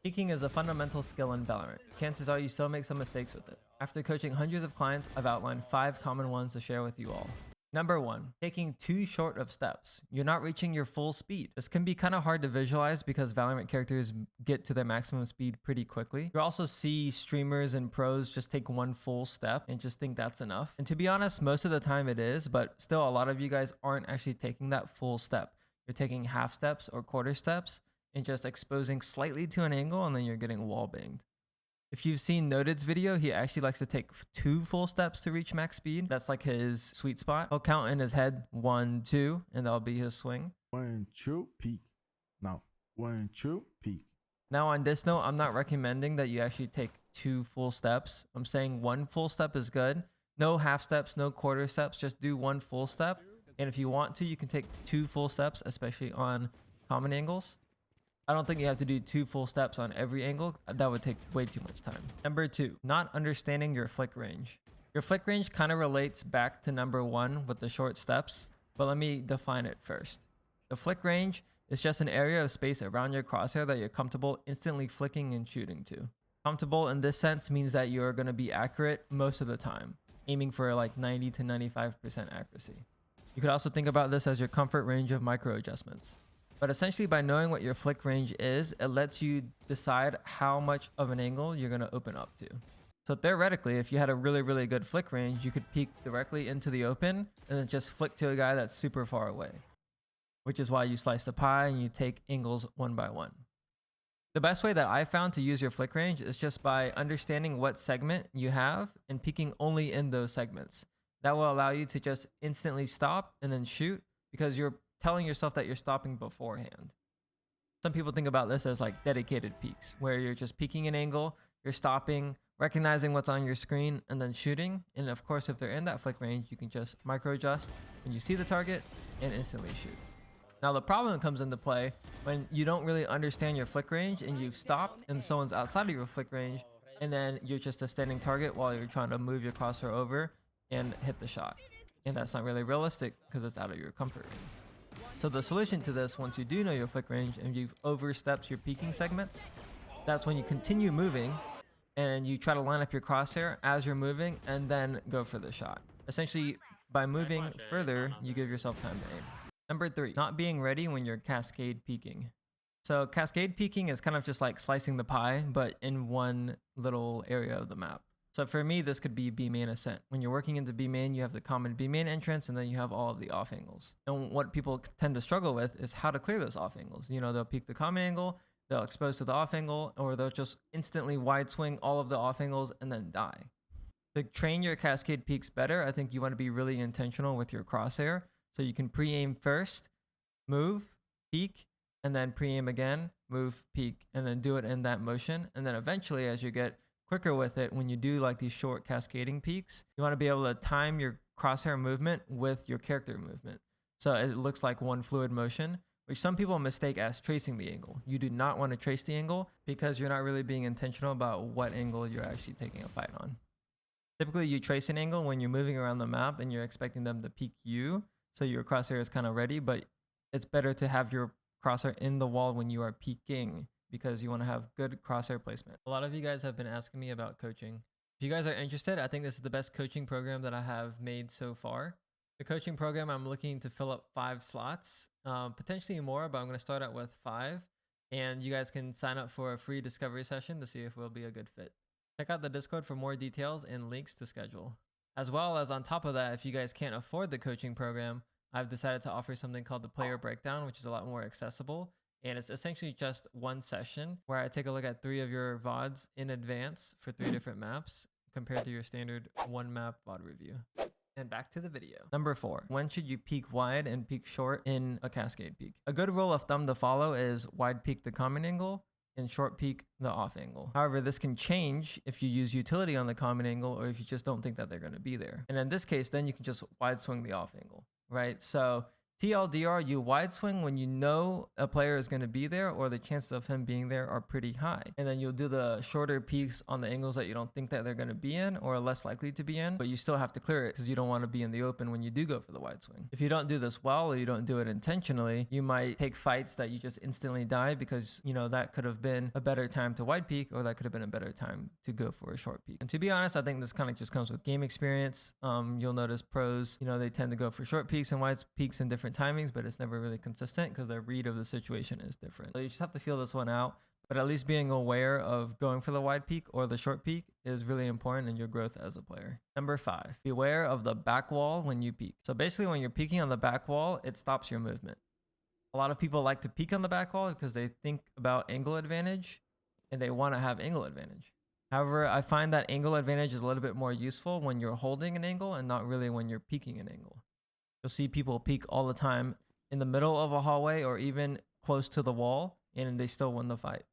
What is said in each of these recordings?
Peeking is a fundamental skill in Valorant. Chances are you still make some mistakes with it. After coaching hundreds of clients, I've outlined 5 common ones to share with you all. Number 1, taking too short of steps. You're not reaching your full speed. This can be kind of hard to visualize because Valorant characters get to their maximum speed pretty quickly. You also see streamers and pros just take one full step and just think that's enough. And to be honest, most of the time it is, but still a lot of you guys aren't actually taking that full step. You're taking half steps or quarter steps and just exposing slightly to an angle, and then you're getting wall banged. If you've seen Noted's video, he actually likes to take 2 full steps to reach max speed. That's like his sweet spot. He'll count in his head 1, 2, and that'll be his swing. 1, 2, peak. Now, 1, 2, peak. Now on this note, I'm not recommending that you actually take 2 full steps. I'm saying 1 full step is good. No half steps, no quarter steps, just do 1 full step. And if you want to, you can take 2 full steps, especially on common angles. I don't think you have to do 2 full steps on every angle. That would take way too much time. Number 2, not understanding your flick range. Your flick range kind of relates back to number 1 with the short steps, but let me define it first. The flick range is just an area of space around your crosshair that you're comfortable instantly flicking and shooting to. Comfortable in this sense means that you're going to be accurate most of the time, aiming for like 90 to 95% accuracy. You could also think about this as your comfort range of micro adjustments. But essentially, by knowing what your flick range is, it lets you decide how much of an angle you're going to open up to. So theoretically, if you had a really good flick range, you could peek directly into the open and then just flick to a guy that's super far away, which is why you slice the pie and you take angles one by one. The best way that I found to use your flick range is just by understanding what segment you have and peeking only in those segments. That will allow you to just instantly stop and then shoot because you're telling yourself that you're stopping beforehand. Some people think about this as like dedicated peaks, where you're just peeking an angle, you're stopping, recognizing what's on your screen, and then shooting. And of course, if they're in that flick range, you can just micro adjust when you see the target and instantly shoot. Now, the problem comes into play when you don't really understand your flick range and you've stopped and someone's outside of your flick range, and then you're just a standing target while you're trying to move your crosshair over and hit the shot. And that's not really realistic because it's out of your comfort range. So the solution to this, once you do know your flick range and you've overstepped your peeking segments, that's when you continue moving and you try to line up your crosshair as you're moving and then go for the shot. Essentially, by moving further, you give yourself time to aim. Number 3, not being ready when you're cascade peeking. So cascade peeking is kind of just like slicing the pie, but in one little area of the map. So for me, this could be B main ascent. When you're working into B main, you have the common B main entrance, and then you have all of the off angles. And what people tend to struggle with is how to clear those off angles. You know, they'll peek the common angle, they'll expose to the off angle, or they'll just instantly wide swing all of the off angles and then die. To train your cascade peeks better, I think you want to be really intentional with your crosshair. So you can pre-aim first, move, peek, and then pre-aim again, move, peek, and then do it in that motion. And then eventually, as you get quicker with it, when you do like these short cascading peaks, you want to be able to time your crosshair movement with your character movement. So it looks like one fluid motion, which some people mistake as tracing the angle. You do not want to trace the angle because you're not really being intentional about what angle you're actually taking a fight on. Typically, you trace an angle when you're moving around the map and you're expecting them to peek you, so your crosshair is kind of ready, but it's better to have your crosshair in the wall when you are peeking, because you want to have good crosshair placement. A lot of you guys have been asking me about coaching. If you guys are interested, I think this is the best coaching program that I have made so far. The coaching program, I'm looking to fill up 5 slots, potentially more, but I'm going to start out with 5. And you guys can sign up for a free discovery session to see if we'll be a good fit. Check out the Discord for more details and links to schedule. As well as on top of that, if you guys can't afford the coaching program, I've decided to offer something called the player breakdown, which is a lot more accessible. And it's essentially just one session where I take a look at 3 of your VODs in advance for 3 different maps compared to your standard 1 map VOD review. And back to the video. Number 4, when should you peek wide and peek short in a cascade peek? A good rule of thumb to follow is wide peek the common angle and short peek the off angle. However, this can change if you use utility on the common angle or if you just don't think that they're going to be there. And in this case, then you can just wide swing the off angle, right? So TLDR, you wide swing when you know a player is going to be there or the chances of him being there are pretty high. And then you'll do the shorter peaks on the angles that you don't think that they're going to be in or are less likely to be in, but you still have to clear it because you don't want to be in the open when you do go for the wide swing. If you don't do this well or you don't do it intentionally, you might take fights that you just instantly die because, you know, that could have been a better time to wide peak or that could have been a better time to go for a short peak. And to be honest, I think this kind of just comes with game experience. You'll notice pros, you know, they tend to go for short peaks and wide peaks in different timings, but it's never really consistent because their read of the situation is different. So you just have to feel this one out. But at least being aware of going for the wide peak or the short peak is really important in your growth as a player. Number 5, beware of the back wall when you peak. So basically when you're peaking on the back wall, it stops your movement. A lot of people like to peak on the back wall because they think about angle advantage and they want to have angle advantage. However, I find that angle advantage is a little bit more useful when you're holding an angle and not really when you're peaking an angle. You'll see people peak all the time in the middle of a hallway or even close to the wall and they still win the fight.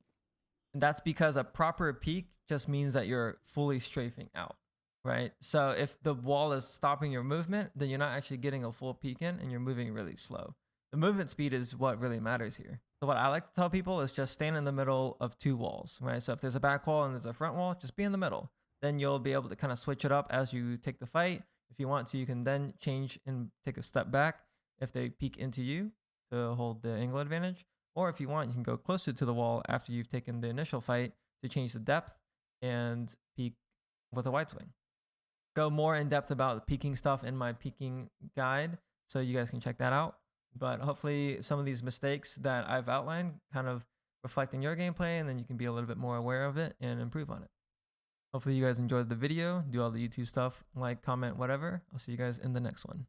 And that's because a proper peak just means that you're fully strafing out, right? So if the wall is stopping your movement, then you're not actually getting a full peek in and you're moving really slow. The movement speed is what really matters here. So what I like to tell people is just stand in the middle of 2 walls, right? So if there's a back wall and there's a front wall, just be in the middle. Then you'll be able to kind of switch it up as you take the fight. If you want to, you can then change and take a step back if they peek into you to hold the angle advantage. Or if you want, you can go closer to the wall after you've taken the initial fight to change the depth and peek with a wide swing. Go more in depth about the peeking stuff in my peeking guide, so you guys can check that out. But hopefully some of these mistakes that I've outlined kind of reflect in your gameplay, and then you can be a little bit more aware of it and improve on it. Hopefully you guys enjoyed the video. Do all the YouTube stuff, like, comment, whatever. I'll see you guys in the next one.